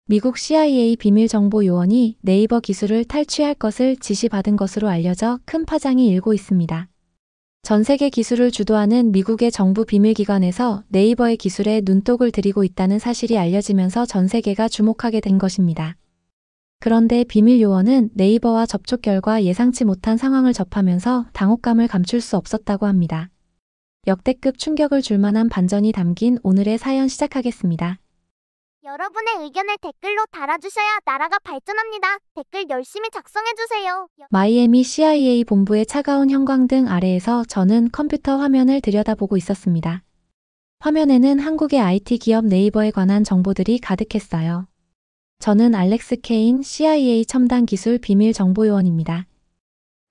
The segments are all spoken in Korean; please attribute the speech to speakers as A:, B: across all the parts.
A: 미국 CIA 비밀정보 요원이 네이버 기술을 탈취할 것을 지시받은 것으로 알려져 큰 파장이 일고 있습니다. 전 세계 기술을 주도하는 미국의 정부 비밀기관에서 네이버의 기술에 눈독을 들이고 있다는 사실이 알려지면서 전 세계가 주목하게 된 것입니다. 그런데 비밀 요원은 네이버와 접촉 결과 예상치 못한 상황을 접하면서 당혹감을 감출 수 없었다고 합니다. 역대급 충격을 줄 만한 반전이 담긴 오늘의 사연 시작하겠습니다.
B: 여러분의 의견을 댓글로 달아주셔야 나라가 발전합니다. 댓글 열심히 작성해주세요.
A: 마이애미 CIA 본부의 차가운 형광등 아래에서 저는 컴퓨터 화면을 들여다보고 있었습니다. 화면에는 한국의 IT 기업 네이버에 관한 정보들이 가득했어요. 저는 알렉스 케인 CIA 첨단 기술 비밀 정보요원입니다.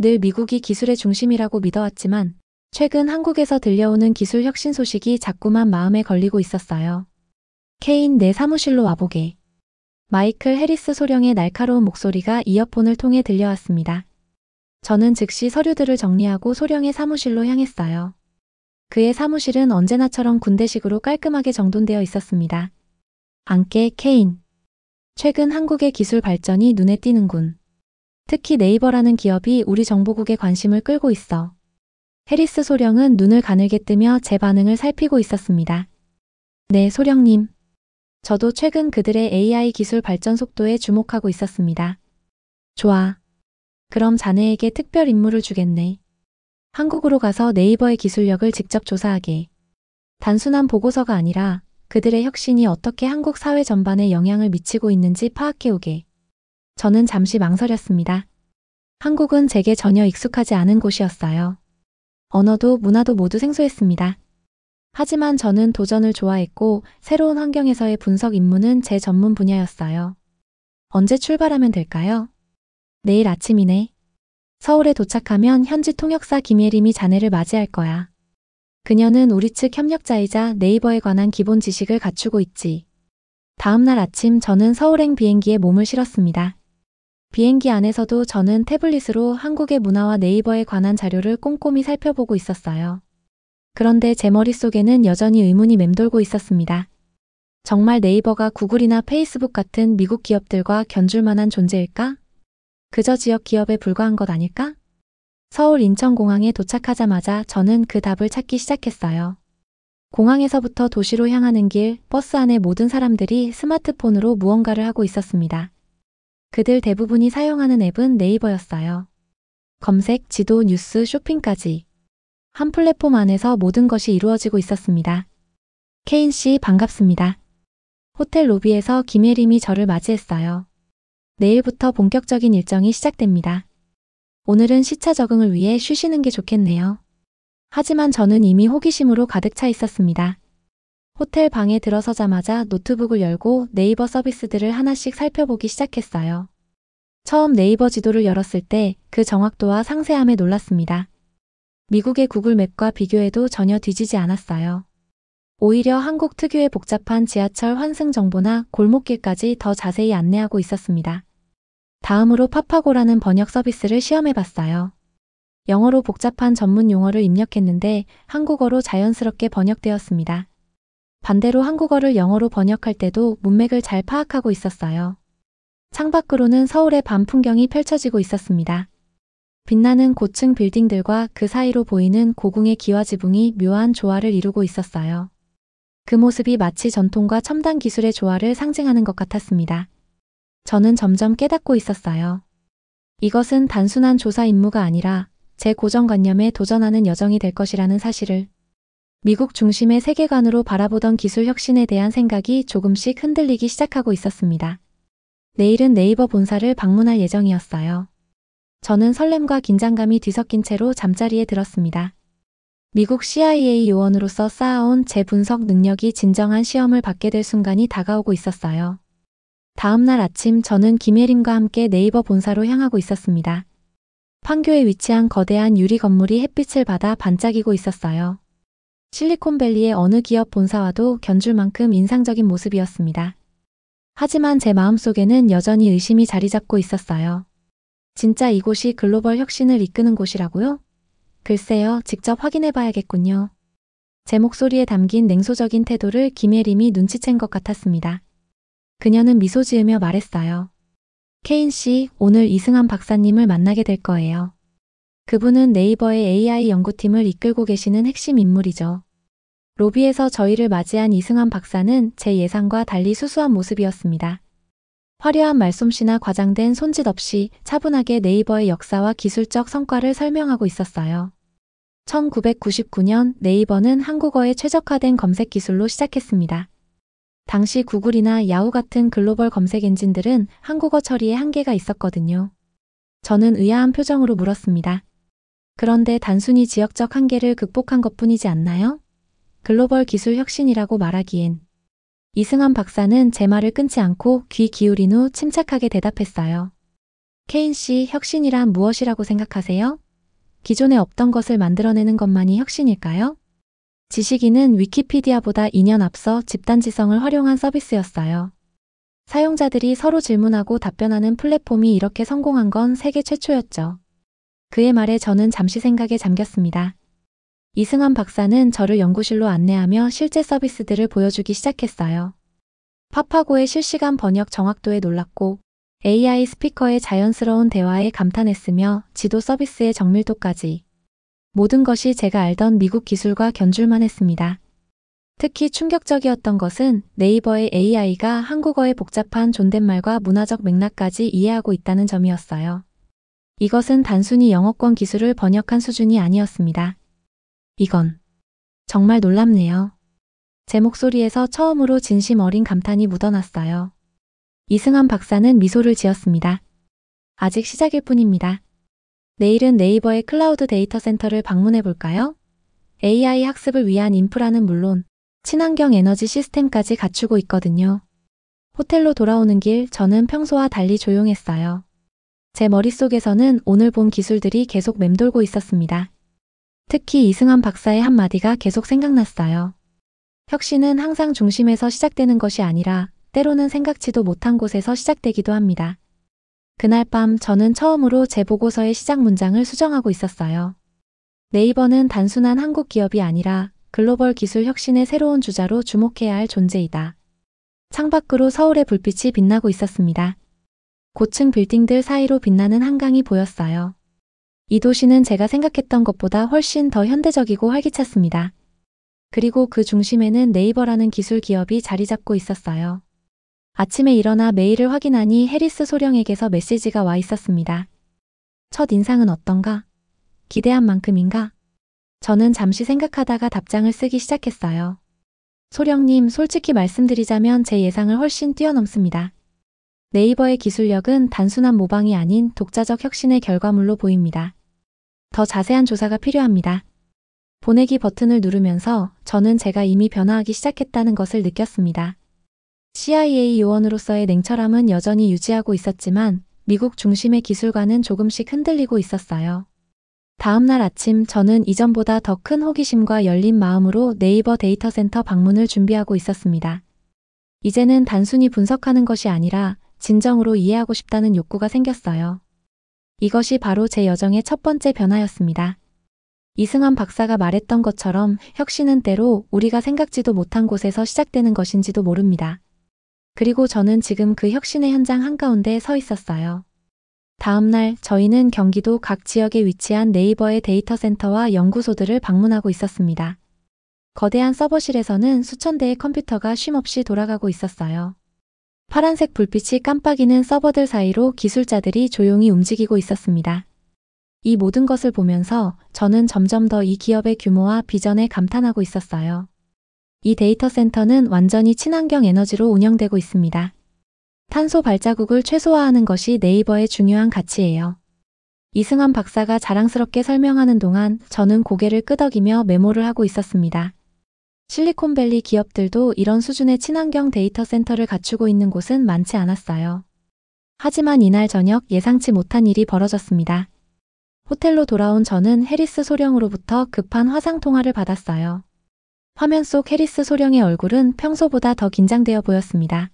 A: 늘 미국이 기술의 중심이라고 믿어왔지만 최근 한국에서 들려오는 기술 혁신 소식이 자꾸만 마음에 걸리고 있었어요. 케인, 내 사무실로 와보게. 마이클 해리스 소령의 날카로운 목소리가 이어폰을 통해 들려왔습니다. 저는 즉시 서류들을 정리하고 소령의 사무실로 향했어요. 그의 사무실은 언제나처럼 군대식으로 깔끔하게 정돈되어 있었습니다. 안께, 케인. 최근 한국의 기술 발전이 눈에 띄는군. 특히 네이버라는 기업이 우리 정보국에 관심을 끌고 있어. 해리스 소령은 눈을 가늘게 뜨며 제 반응을 살피고 있었습니다. 네, 소령님. 저도 최근 그들의 AI 기술 발전 속도에 주목하고 있었습니다. 좋아. 그럼 자네에게 특별 임무를 주겠네. 한국으로 가서 네이버의 기술력을 직접 조사하게. 단순한 보고서가 아니라 그들의 혁신이 어떻게 한국 사회 전반에 영향을 미치고 있는지 파악해오게. 저는 잠시 망설였습니다. 한국은 제게 전혀 익숙하지 않은 곳이었어요. 언어도 문화도 모두 생소했습니다. 하지만 저는 도전을 좋아했고 새로운 환경에서의 분석 임무는 제 전문 분야였어요. 언제 출발하면 될까요? 내일 아침이네. 서울에 도착하면 현지 통역사 김예림이 자네를 맞이할 거야. 그녀는 우리 측 협력자이자 네이버에 관한 기본 지식을 갖추고 있지. 다음 날 아침 저는 서울행 비행기에 몸을 실었습니다. 비행기 안에서도 저는 태블릿으로 한국의 문화와 네이버에 관한 자료를 꼼꼼히 살펴보고 있었어요. 그런데 제 머릿속에는 여전히 의문이 맴돌고 있었습니다. 정말 네이버가 구글이나 페이스북 같은 미국 기업들과 견줄 만한 존재일까? 그저 지역 기업에 불과한 것 아닐까? 서울 인천공항에 도착하자마자 저는 그 답을 찾기 시작했어요. 공항에서부터 도시로 향하는 길, 버스 안의 모든 사람들이 스마트폰으로 무언가를 하고 있었습니다. 그들 대부분이 사용하는 앱은 네이버였어요. 검색, 지도, 뉴스, 쇼핑까지. 한 플랫폼 안에서 모든 것이 이루어지고 있었습니다. 케인 씨, 반갑습니다. 호텔 로비에서 김예림이 저를 맞이했어요. 내일부터 본격적인 일정이 시작됩니다. 오늘은 시차 적응을 위해 쉬시는 게 좋겠네요. 하지만 저는 이미 호기심으로 가득 차 있었습니다. 호텔 방에 들어서자마자 노트북을 열고 네이버 서비스들을 하나씩 살펴보기 시작했어요. 처음 네이버 지도를 열었을 때 그 정확도와 상세함에 놀랐습니다. 미국의 구글 맵과 비교해도 전혀 뒤지지 않았어요. 오히려 한국 특유의 복잡한 지하철 환승 정보나 골목길까지 더 자세히 안내하고 있었습니다. 다음으로 파파고라는 번역 서비스를 시험해봤어요. 영어로 복잡한 전문 용어를 입력했는데 한국어로 자연스럽게 번역되었습니다. 반대로 한국어를 영어로 번역할 때도 문맥을 잘 파악하고 있었어요. 창밖으로는 서울의 밤 풍경이 펼쳐지고 있었습니다. 빛나는 고층 빌딩들과 그 사이로 보이는 고궁의 기와지붕이 묘한 조화를 이루고 있었어요. 그 모습이 마치 전통과 첨단 기술의 조화를 상징하는 것 같았습니다. 저는 점점 깨닫고 있었어요. 이것은 단순한 조사 임무가 아니라 제 고정관념에 도전하는 여정이 될 것이라는 사실을. 미국 중심의 세계관으로 바라보던 기술 혁신에 대한 생각이 조금씩 흔들리기 시작하고 있었습니다. 내일은 네이버 본사를 방문할 예정이었어요. 저는 설렘과 긴장감이 뒤섞인 채로 잠자리에 들었습니다. 미국 CIA 요원으로서 쌓아온 제 분석 능력이 진정한 시험을 받게 될 순간이 다가오고 있었어요. 다음 날 아침 저는 김예림과 함께 네이버 본사로 향하고 있었습니다. 판교에 위치한 거대한 유리 건물이 햇빛을 받아 반짝이고 있었어요. 실리콘밸리의 어느 기업 본사와도 견줄 만큼 인상적인 모습이었습니다. 하지만 제 마음속에는 여전히 의심이 자리 잡고 있었어요. 진짜 이곳이 글로벌 혁신을 이끄는 곳이라고요? 글쎄요, 직접 확인해 봐야겠군요. 제 목소리에 담긴 냉소적인 태도를 김예림이 눈치챈 것 같았습니다. 그녀는 미소 지으며 말했어요. 케인 씨, 오늘 이승환 박사님을 만나게 될 거예요. 그분은 네이버의 AI 연구팀을 이끌고 계시는 핵심 인물이죠. 로비에서 저희를 맞이한 이승환 박사는 제 예상과 달리 수수한 모습이었습니다. 화려한 말솜씨나 과장된 손짓 없이 차분하게 네이버의 역사와 기술적 성과를 설명하고 있었어요. 1999년 네이버는 한국어에 최적화된 검색 기술로 시작했습니다. 당시 구글이나 야후 같은 글로벌 검색 엔진들은 한국어 처리에 한계가 있었거든요. 저는 의아한 표정으로 물었습니다. 그런데 단순히 지역적 한계를 극복한 것뿐이지 않나요? 글로벌 기술 혁신이라고 말하기엔. 이승환 박사는 제 말을 끊지 않고 귀 기울인 후 침착하게 대답했어요. 케인 씨, 혁신이란 무엇이라고 생각하세요? 기존에 없던 것을 만들어내는 것만이 혁신일까요? 지식인은 위키피디아보다 2년 앞서 집단지성을 활용한 서비스였어요. 사용자들이 서로 질문하고 답변하는 플랫폼이 이렇게 성공한 건 세계 최초였죠. 그의 말에 저는 잠시 생각에 잠겼습니다. 이승환 박사는 저를 연구실로 안내하며 실제 서비스들을 보여주기 시작했어요. 파파고의 실시간 번역 정확도에 놀랐고 AI 스피커의 자연스러운 대화에 감탄했으며 지도 서비스의 정밀도까지. 모든 것이 제가 알던 미국 기술과 견줄만 했습니다. 특히 충격적이었던 것은 네이버의 AI가 한국어의 복잡한 존댓말과 문화적 맥락까지 이해하고 있다는 점이었어요. 이것은 단순히 영어권 기술을 번역한 수준이 아니었습니다. 이건 정말 놀랍네요. 제 목소리에서 처음으로 진심 어린 감탄이 묻어났어요. 이승환 박사는 미소를 지었습니다. 아직 시작일 뿐입니다. 내일은 네이버의 클라우드 데이터 센터를 방문해 볼까요? AI 학습을 위한 인프라는 물론 친환경 에너지 시스템까지 갖추고 있거든요. 호텔로 돌아오는 길 저는 평소와 달리 조용했어요. 제 머릿속에서는 오늘 본 기술들이 계속 맴돌고 있었습니다. 특히 이승환 박사의 한마디가 계속 생각났어요. 혁신은 항상 중심에서 시작되는 것이 아니라 때로는 생각지도 못한 곳에서 시작되기도 합니다. 그날 밤 저는 처음으로 제 보고서의 시작 문장을 수정하고 있었어요. 네이버는 단순한 한국 기업이 아니라 글로벌 기술 혁신의 새로운 주자로 주목해야 할 존재이다. 창밖으로 서울의 불빛이 빛나고 있었습니다. 고층 빌딩들 사이로 빛나는 한강이 보였어요. 이 도시는 제가 생각했던 것보다 훨씬 더 현대적이고 활기찼습니다. 그리고 그 중심에는 네이버라는 기술 기업이 자리 잡고 있었어요. 아침에 일어나 메일을 확인하니 해리스 소령에게서 메시지가 와 있었습니다. 첫 인상은 어떤가? 기대한 만큼인가? 저는 잠시 생각하다가 답장을 쓰기 시작했어요. 소령님, 솔직히 말씀드리자면 제 예상을 훨씬 뛰어넘습니다. 네이버의 기술력은 단순한 모방이 아닌 독자적 혁신의 결과물로 보입니다. 더 자세한 조사가 필요합니다. 보내기 버튼을 누르면서 저는 제가 이미 변화하기 시작했다는 것을 느꼈습니다. CIA 요원으로서의 냉철함은 여전히 유지하고 있었지만 미국 중심의 기술과는 조금씩 흔들리고 있었어요. 다음 날 아침 저는 이전보다 더 큰 호기심과 열린 마음으로 네이버 데이터 센터 방문을 준비하고 있었습니다. 이제는 단순히 분석하는 것이 아니라 진정으로 이해하고 싶다는 욕구가 생겼어요. 이것이 바로 제 여정의 첫 번째 변화였습니다. 이승환 박사가 말했던 것처럼 혁신은 때로 우리가 생각지도 못한 곳에서 시작되는 것인지도 모릅니다. 그리고 저는 지금 그 혁신의 현장 한가운데 서 있었어요. 다음 날 저희는 경기도 각 지역에 위치한 네이버의 데이터 센터와 연구소들을 방문하고 있었습니다. 거대한 서버실에서는 수천 대의 컴퓨터가 쉼없이 돌아가고 있었어요. 파란색 불빛이 깜빡이는 서버들 사이로 기술자들이 조용히 움직이고 있었습니다. 이 모든 것을 보면서 저는 점점 더 이 기업의 규모와 비전에 감탄하고 있었어요. 이 데이터 센터는 완전히 친환경 에너지로 운영되고 있습니다. 탄소 발자국을 최소화하는 것이 네이버의 중요한 가치예요. 이승환 박사가 자랑스럽게 설명하는 동안 저는 고개를 끄덕이며 메모를 하고 있었습니다. 실리콘밸리 기업들도 이런 수준의 친환경 데이터 센터를 갖추고 있는 곳은 많지 않았어요. 하지만 이날 저녁 예상치 못한 일이 벌어졌습니다. 호텔로 돌아온 저는 해리스 소령으로부터 급한 화상 통화를 받았어요. 화면 속 해리스 소령의 얼굴은 평소보다 더 긴장되어 보였습니다.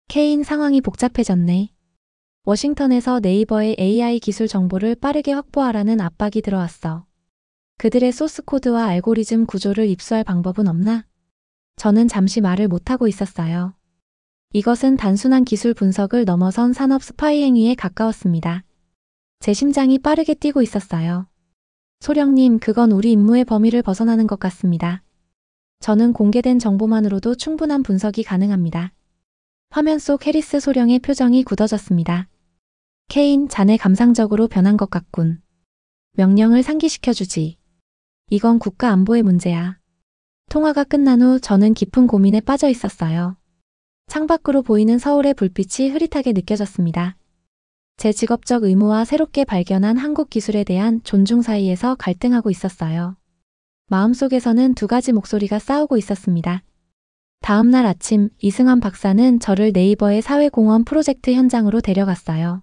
A: 케인, 상황이 복잡해졌네. 워싱턴에서 네이버의 AI 기술 정보를 빠르게 확보하라는 압박이 들어왔어. 그들의 소스 코드와 알고리즘 구조를 입수할 방법은 없나? 저는 잠시 말을 못하고 있었어요. 이것은 단순한 기술 분석을 넘어선 산업 스파이 행위에 가까웠습니다. 제 심장이 빠르게 뛰고 있었어요. 소령님, 그건 우리 임무의 범위를 벗어나는 것 같습니다. 저는 공개된 정보만으로도 충분한 분석이 가능합니다. 화면 속 해리스 소령의 표정이 굳어졌습니다. 케인, 자네 감상적으로 변한 것 같군. 명령을 상기시켜주지. 이건 국가 안보의 문제야. 통화가 끝난 후 저는 깊은 고민에 빠져 있었어요. 창밖으로 보이는 서울의 불빛이 흐릿하게 느껴졌습니다. 제 직업적 의무와 새롭게 발견한 한국 기술에 대한 존중 사이에서 갈등하고 있었어요. 마음속에서는 두 가지 목소리가 싸우고 있었습니다. 다음 날 아침, 이승환 박사는 저를 네이버의 사회공헌 프로젝트 현장으로 데려갔어요.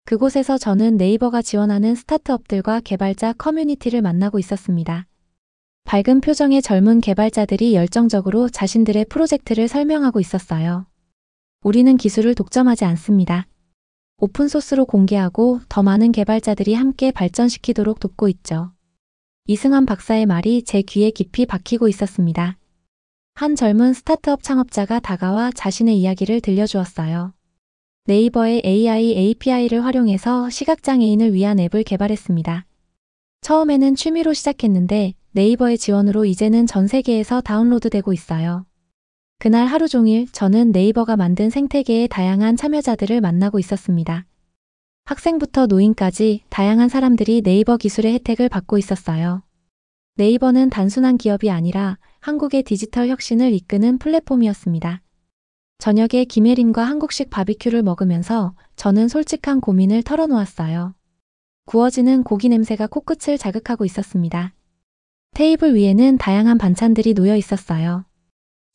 A: 그곳에서 저는 네이버가 지원하는 스타트업들과 개발자 커뮤니티를 만나고 있었습니다. 밝은 표정의 젊은 개발자들이 열정적으로 자신들의 프로젝트를 설명하고 있었어요. 우리는 기술을 독점하지 않습니다. 오픈소스로 공개하고 더 많은 개발자들이 함께 발전시키도록 돕고 있죠. 이승환 박사의 말이 제 귀에 깊이 박히고 있었습니다. 한 젊은 스타트업 창업자가 다가와 자신의 이야기를 들려주었어요. 네이버의 AI API를 활용해서 시각장애인을 위한 앱을 개발했습니다. 처음에는 취미로 시작했는데 네이버의 지원으로 이제는 전 세계에서 다운로드되고 있어요. 그날 하루 종일 저는 네이버가 만든 생태계의 다양한 참여자들을 만나고 있었습니다. 학생부터 노인까지 다양한 사람들이 네이버 기술의 혜택을 받고 있었어요. 네이버는 단순한 기업이 아니라 한국의 디지털 혁신을 이끄는 플랫폼이었습니다. 저녁에 김예림과 한국식 바비큐를 먹으면서 저는 솔직한 고민을 털어놓았어요. 구워지는 고기 냄새가 코끝을 자극하고 있었습니다. 테이블 위에는 다양한 반찬들이 놓여 있었어요.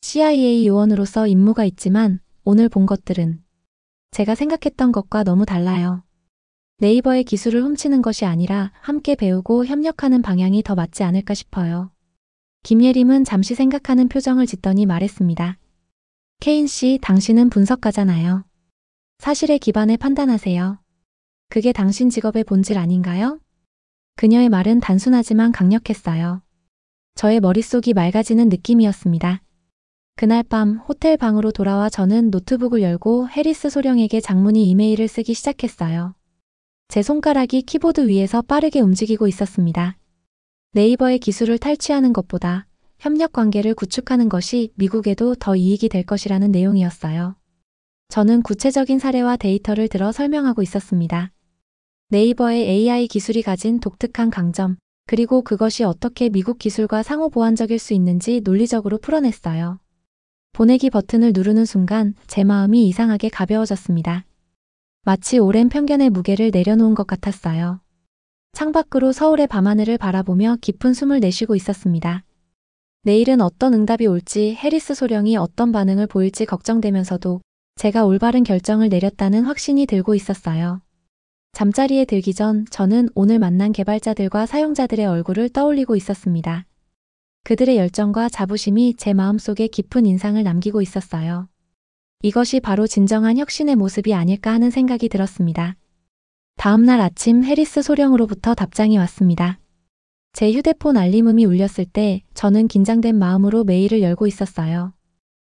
A: CIA 요원으로서 임무가 있지만 오늘 본 것들은 제가 생각했던 것과 너무 달라요. 네이버의 기술을 훔치는 것이 아니라 함께 배우고 협력하는 방향이 더 맞지 않을까 싶어요. 김예림은 잠시 생각하는 표정을 짓더니 말했습니다. 케인 씨, 당신은 분석가잖아요. 사실에 기반해 판단하세요. 그게 당신 직업의 본질 아닌가요? 그녀의 말은 단순하지만 강력했어요. 저의 머릿속이 맑아지는 느낌이었습니다. 그날 밤 호텔 방으로 돌아와 저는 노트북을 열고 해리스 소령에게 장문의 이메일을 쓰기 시작했어요. 제 손가락이 키보드 위에서 빠르게 움직이고 있었습니다. 네이버의 기술을 탈취하는 것보다 협력 관계를 구축하는 것이 미국에도 더 이익이 될 것이라는 내용이었어요. 저는 구체적인 사례와 데이터를 들어 설명하고 있었습니다. 네이버의 AI 기술이 가진 독특한 강점, 그리고 그것이 어떻게 미국 기술과 상호 보완적일 수 있는지 논리적으로 풀어냈어요. 보내기 버튼을 누르는 순간 제 마음이 이상하게 가벼워졌습니다. 마치 오랜 편견의 무게를 내려놓은 것 같았어요. 창밖으로 서울의 밤하늘을 바라보며 깊은 숨을 내쉬고 있었습니다. 내일은 어떤 응답이 올지, 해리스 소령이 어떤 반응을 보일지 걱정되면서도 제가 올바른 결정을 내렸다는 확신이 들고 있었어요. 잠자리에 들기 전 저는 오늘 만난 개발자들과 사용자들의 얼굴을 떠올리고 있었습니다. 그들의 열정과 자부심이 제 마음속에 깊은 인상을 남기고 있었어요. 이것이 바로 진정한 혁신의 모습이 아닐까 하는 생각이 들었습니다. 다음 날 아침 해리스 소령으로부터 답장이 왔습니다. 제 휴대폰 알림음이 울렸을 때 저는 긴장된 마음으로 메일을 열고 있었어요.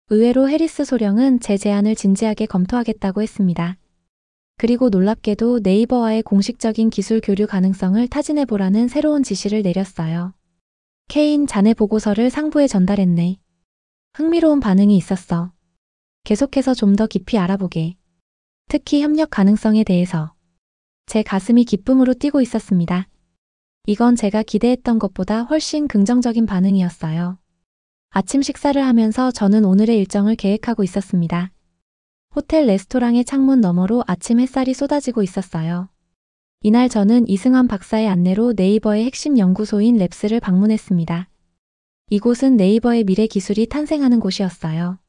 A: 의외로 해리스 소령은 제 제안을 진지하게 검토하겠다고 했습니다. 그리고 놀랍게도 네이버와의 공식적인 기술 교류 가능성을 타진해보라는 새로운 지시를 내렸어요. 케인, 자네 보고서를 상부에 전달했네. 흥미로운 반응이 있었어. 계속해서 좀 더 깊이 알아보게. 특히 협력 가능성에 대해서. 제 가슴이 기쁨으로 뛰고 있었습니다. 이건 제가 기대했던 것보다 훨씬 긍정적인 반응이었어요. 아침 식사를 하면서 저는 오늘의 일정을 계획하고 있었습니다. 호텔 레스토랑의 창문 너머로 아침 햇살이 쏟아지고 있었어요. 이날 저는 이승환 박사의 안내로 네이버의 핵심 연구소인 랩스를 방문했습니다. 이곳은 네이버의 미래 기술이 탄생하는 곳이었어요.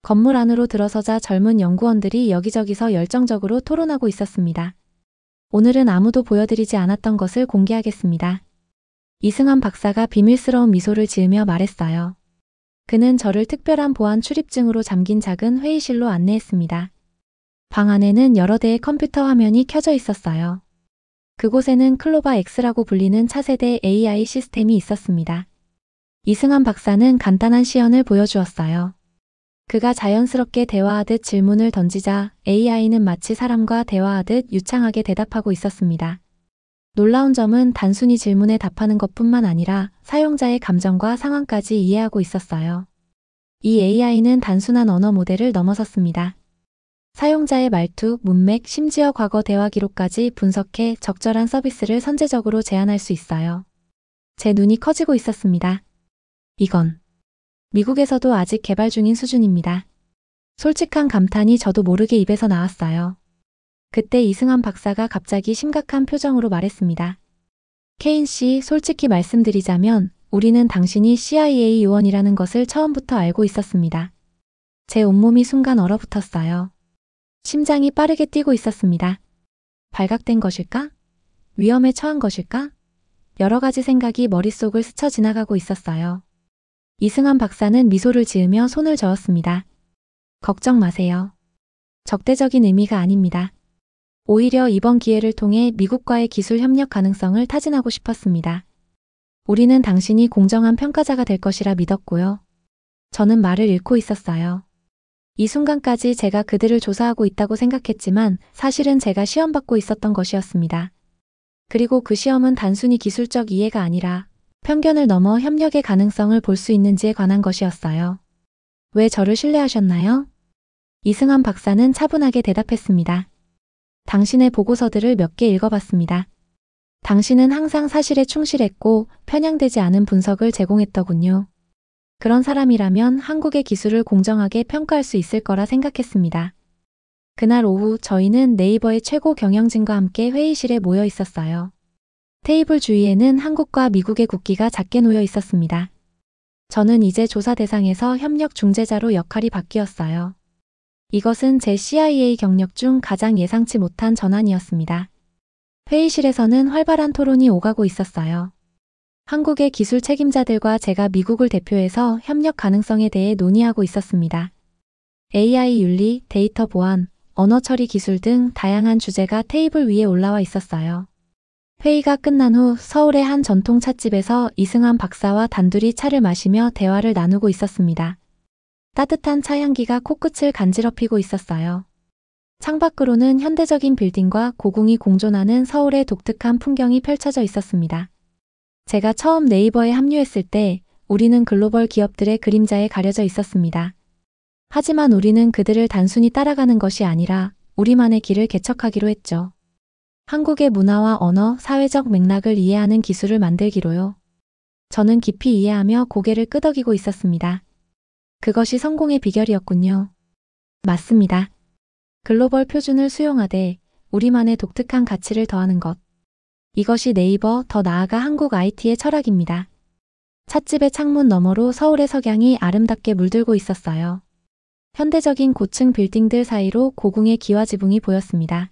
A: 건물 안으로 들어서자 젊은 연구원들이 여기저기서 열정적으로 토론하고 있었습니다. 오늘은 아무도 보여드리지 않았던 것을 공개하겠습니다. 이승환 박사가 비밀스러운 미소를 지으며 말했어요. 그는 저를 특별한 보안 출입증으로 잠긴 작은 회의실로 안내했습니다. 방 안에는 여러 대의 컴퓨터 화면이 켜져 있었어요. 그곳에는 클로바 X라고 불리는 차세대 AI 시스템이 있었습니다. 이승환 박사는 간단한 시연을 보여주었어요. 그가 자연스럽게 대화하듯 질문을 던지자 AI는 마치 사람과 대화하듯 유창하게 대답하고 있었습니다. 놀라운 점은 단순히 질문에 답하는 것뿐만 아니라 사용자의 감정과 상황까지 이해하고 있었어요. 이 AI는 단순한 언어 모델을 넘어섰습니다. 사용자의 말투, 문맥, 심지어 과거 대화 기록까지 분석해 적절한 서비스를 선제적으로 제안할 수 있어요. 제 눈이 커지고 있었습니다. 이건 미국에서도 아직 개발 중인 수준입니다. 솔직한 감탄이 저도 모르게 입에서 나왔어요. 그때 이승환 박사가 갑자기 심각한 표정으로 말했습니다. 케인 씨, 솔직히 말씀드리자면 우리는 당신이 CIA 요원이라는 것을 처음부터 알고 있었습니다. 제 온몸이 순간 얼어붙었어요. 심장이 빠르게 뛰고 있었습니다. 발각된 것일까? 위험에 처한 것일까? 여러 가지 생각이 머릿속을 스쳐 지나가고 있었어요. 이승환 박사는 미소를 지으며 손을 저었습니다. 걱정 마세요. 적대적인 의미가 아닙니다. 오히려 이번 기회를 통해 미국과의 기술 협력 가능성을 타진하고 싶었습니다. 우리는 당신이 공정한 평가자가 될 것이라 믿었고요. 저는 말을 잃고 있었어요. 이 순간까지 제가 그들을 조사하고 있다고 생각했지만 사실은 제가 시험받고 있었던 것이었습니다. 그리고 그 시험은 단순히 기술적 이해가 아니라 편견을 넘어 협력의 가능성을 볼 수 있는지에 관한 것이었어요. 왜 저를 신뢰하셨나요? 이승환 박사는 차분하게 대답했습니다. 당신의 보고서들을 몇 개 읽어봤습니다. 당신은 항상 사실에 충실했고 편향되지 않은 분석을 제공했더군요. 그런 사람이라면 한국의 기술을 공정하게 평가할 수 있을 거라 생각했습니다. 그날 오후 저희는 네이버의 최고 경영진과 함께 회의실에 모여 있었어요. 테이블 주위에는 한국과 미국의 국기가 작게 놓여 있었습니다. 저는 이제 조사 대상에서 협력 중재자로 역할이 바뀌었어요. 이것은 제 CIA 경력 중 가장 예상치 못한 전환이었습니다. 회의실에서는 활발한 토론이 오가고 있었어요. 한국의 기술 책임자들과 제가 미국을 대표해서 협력 가능성에 대해 논의하고 있었습니다. AI 윤리, 데이터 보안, 언어 처리 기술 등 다양한 주제가 테이블 위에 올라와 있었어요. 회의가 끝난 후 서울의 한 전통 찻집에서 이승환 박사와 단둘이 차를 마시며 대화를 나누고 있었습니다. 따뜻한 차 향기가 코끝을 간지럽히고 있었어요. 창밖으로는 현대적인 빌딩과 고궁이 공존하는 서울의 독특한 풍경이 펼쳐져 있었습니다. 제가 처음 네이버에 합류했을 때 우리는 글로벌 기업들의 그림자에 가려져 있었습니다. 하지만 우리는 그들을 단순히 따라가는 것이 아니라 우리만의 길을 개척하기로 했죠. 한국의 문화와 언어, 사회적 맥락을 이해하는 기술을 만들기로요. 저는 깊이 이해하며 고개를 끄덕이고 있었습니다. 그것이 성공의 비결이었군요. 맞습니다. 글로벌 표준을 수용하되 우리만의 독특한 가치를 더하는 것. 이것이 네이버, 더 나아가 한국 IT의 철학입니다. 찻집의 창문 너머로 서울의 석양이 아름답게 물들고 있었어요. 현대적인 고층 빌딩들 사이로 고궁의 기와지붕이 보였습니다.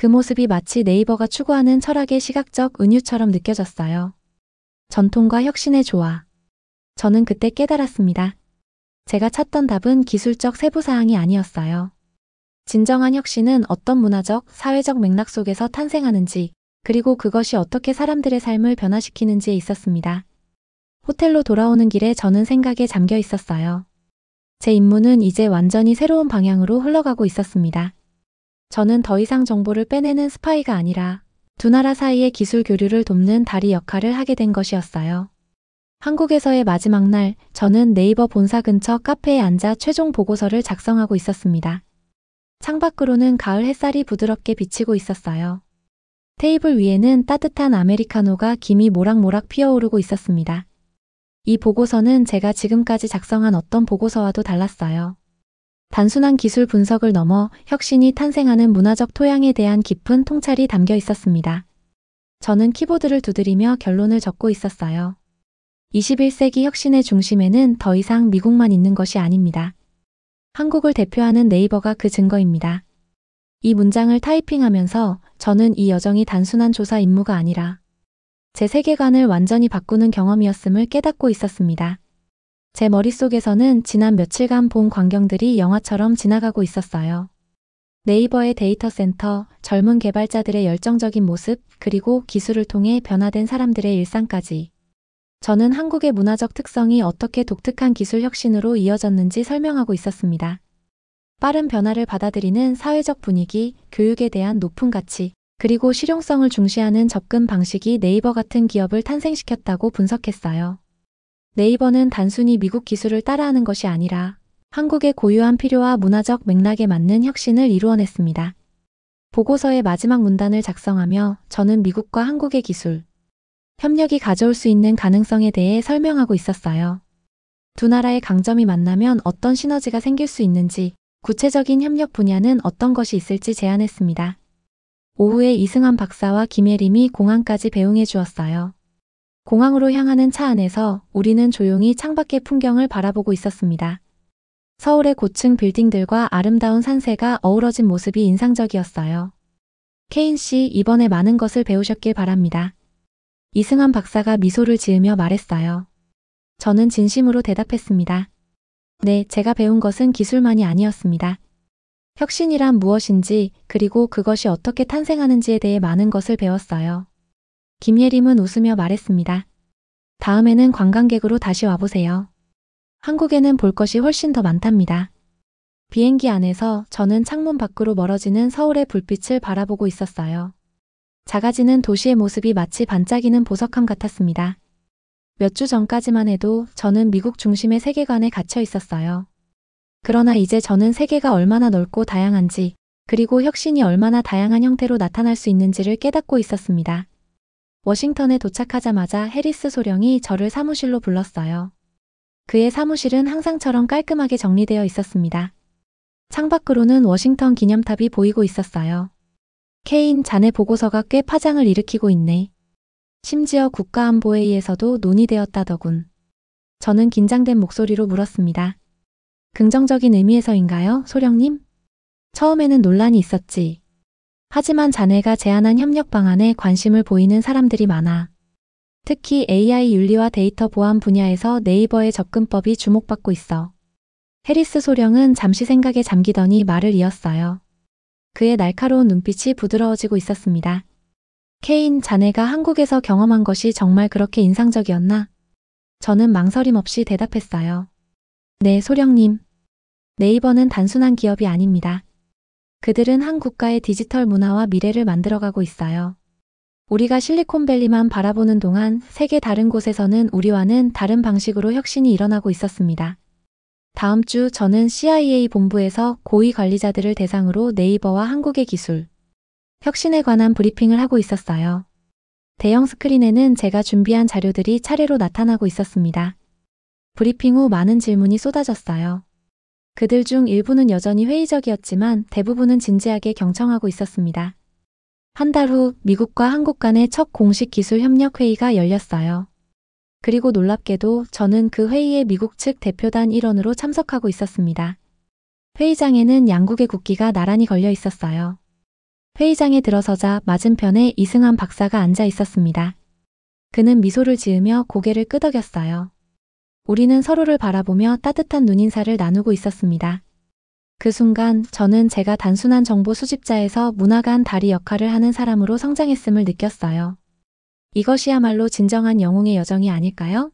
A: 그 모습이 마치 네이버가 추구하는 철학의 시각적 은유처럼 느껴졌어요. 전통과 혁신의 조화. 저는 그때 깨달았습니다. 제가 찾던 답은 기술적 세부사항이 아니었어요. 진정한 혁신은 어떤 문화적, 사회적 맥락 속에서 탄생하는지, 그리고 그것이 어떻게 사람들의 삶을 변화시키는지에 있었습니다. 호텔로 돌아오는 길에 저는 생각에 잠겨 있었어요. 제 임무는 이제 완전히 새로운 방향으로 흘러가고 있었습니다. 저는 더 이상 정보를 빼내는 스파이가 아니라 두 나라 사이의 기술 교류를 돕는 다리 역할을 하게 된 것이었어요. 한국에서의 마지막 날, 저는 네이버 본사 근처 카페에 앉아 최종 보고서를 작성하고 있었습니다. 창밖으로는 가을 햇살이 부드럽게 비치고 있었어요. 테이블 위에는 따뜻한 아메리카노가 김이 모락모락 피어오르고 있었습니다. 이 보고서는 제가 지금까지 작성한 어떤 보고서와도 달랐어요. 단순한 기술 분석을 넘어 혁신이 탄생하는 문화적 토양에 대한 깊은 통찰이 담겨 있었습니다. 저는 키보드를 두드리며 결론을 적고 있었어요. 21세기 혁신의 중심에는 더 이상 미국만 있는 것이 아닙니다. 한국을 대표하는 네이버가 그 증거입니다. 이 문장을 타이핑하면서 저는 이 여정이 단순한 조사 임무가 아니라 제 세계관을 완전히 바꾸는 경험이었음을 깨닫고 있었습니다. 제 머릿속에서는 지난 며칠간 본 광경들이 영화처럼 지나가고 있었어요. 네이버의 데이터 센터, 젊은 개발자들의 열정적인 모습, 그리고 기술을 통해 변화된 사람들의 일상까지. 저는 한국의 문화적 특성이 어떻게 독특한 기술 혁신으로 이어졌는지 설명하고 있었습니다. 빠른 변화를 받아들이는 사회적 분위기, 교육에 대한 높은 가치, 그리고 실용성을 중시하는 접근 방식이 네이버 같은 기업을 탄생시켰다고 분석했어요. 네이버는 단순히 미국 기술을 따라하는 것이 아니라 한국의 고유한 필요와 문화적 맥락에 맞는 혁신을 이루어냈습니다. 보고서의 마지막 문단을 작성하며 저는 미국과 한국의 기술, 협력이 가져올 수 있는 가능성에 대해 설명하고 있었어요. 두 나라의 강점이 만나면 어떤 시너지가 생길 수 있는지, 구체적인 협력 분야는 어떤 것이 있을지 제안했습니다. 오후에 이승환 박사와 김예림이 공항까지 배웅해 주었어요. 공항으로 향하는 차 안에서 우리는 조용히 창밖의 풍경을 바라보고 있었습니다. 서울의 고층 빌딩들과 아름다운 산세가 어우러진 모습이 인상적이었어요. 케인 씨, 이번에 많은 것을 배우셨길 바랍니다. 이승환 박사가 미소를 지으며 말했어요. 저는 진심으로 대답했습니다. 네, 제가 배운 것은 기술만이 아니었습니다. 혁신이란 무엇인지, 그리고 그것이 어떻게 탄생하는지에 대해 많은 것을 배웠어요. 김예림은 웃으며 말했습니다. 다음에는 관광객으로 다시 와보세요. 한국에는 볼 것이 훨씬 더 많답니다. 비행기 안에서 저는 창문 밖으로 멀어지는 서울의 불빛을 바라보고 있었어요. 작아지는 도시의 모습이 마치 반짝이는 보석함 같았습니다. 몇 주 전까지만 해도 저는 미국 중심의 세계관에 갇혀 있었어요. 그러나 이제 저는 세계가 얼마나 넓고 다양한지, 그리고 혁신이 얼마나 다양한 형태로 나타날 수 있는지를 깨닫고 있었습니다. 워싱턴에 도착하자마자 해리스 소령이 저를 사무실로 불렀어요. 그의 사무실은 항상처럼 깔끔하게 정리되어 있었습니다. 창밖으로는 워싱턴 기념탑이 보이고 있었어요. 케인, 자네 보고서가 꽤 파장을 일으키고 있네. 심지어 국가안보회의에서도 논의되었다더군. 저는 긴장된 목소리로 물었습니다. 긍정적인 의미에서인가요, 소령님? 처음에는 논란이 있었지. 하지만 자네가 제안한 협력 방안에 관심을 보이는 사람들이 많아. 특히 AI 윤리와 데이터 보안 분야에서 네이버의 접근법이 주목받고 있어. 해리스 소령은 잠시 생각에 잠기더니 말을 이었어요. 그의 날카로운 눈빛이 부드러워지고 있었습니다. 케인, 자네가 한국에서 경험한 것이 정말 그렇게 인상적이었나? 저는 망설임 없이 대답했어요. 네, 소령님. 네이버는 단순한 기업이 아닙니다. 그들은 한 국가의 디지털 문화와 미래를 만들어가고 있어요. 우리가 실리콘밸리만 바라보는 동안 세계 다른 곳에서는 우리와는 다른 방식으로 혁신이 일어나고 있었습니다. 다음 주 저는 CIA 본부에서 고위 관리자들을 대상으로 네이버와 한국의 기술, 혁신에 관한 브리핑을 하고 있었어요. 대형 스크린에는 제가 준비한 자료들이 차례로 나타나고 있었습니다. 브리핑 후 많은 질문이 쏟아졌어요. 그들 중 일부는 여전히 회의적이었지만 대부분은 진지하게 경청하고 있었습니다. 한 달 후 미국과 한국 간의 첫 공식 기술 협력 회의가 열렸어요. 그리고 놀랍게도 저는 그 회의에 미국 측 대표단 일원으로 참석하고 있었습니다. 회의장에는 양국의 국기가 나란히 걸려 있었어요. 회의장에 들어서자 맞은편에 이승환 박사가 앉아 있었습니다. 그는 미소를 지으며 고개를 끄덕였어요. 우리는 서로를 바라보며 따뜻한 눈인사를 나누고 있었습니다. 그 순간 저는 제가 단순한 정보 수집자에서 문화가 한 다리 역할을 하는 사람으로 성장했음을 느꼈어요. 이것이야말로 진정한 영웅의 여정이 아닐까요?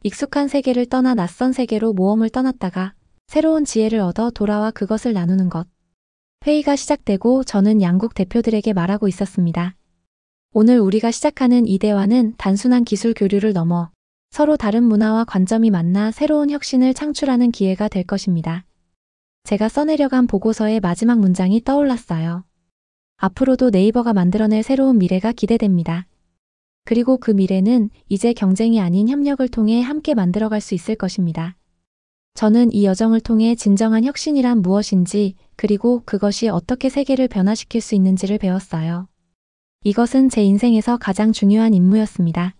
A: 익숙한 세계를 떠나 낯선 세계로 모험을 떠났다가 새로운 지혜를 얻어 돌아와 그것을 나누는 것. 회의가 시작되고 저는 양국 대표들에게 말하고 있었습니다. 오늘 우리가 시작하는 이 대화는 단순한 기술 교류를 넘어 서로 다른 문화와 관점이 만나 새로운 혁신을 창출하는 기회가 될 것입니다. 제가 써내려간 보고서의 마지막 문장이 떠올랐어요. 앞으로도 네이버가 만들어낼 새로운 미래가 기대됩니다. 그리고 그 미래는 이제 경쟁이 아닌 협력을 통해 함께 만들어갈 수 있을 것입니다. 저는 이 여정을 통해 진정한 혁신이란 무엇인지, 그리고 그것이 어떻게 세계를 변화시킬 수 있는지를 배웠어요. 이것은 제 인생에서 가장 중요한 임무였습니다.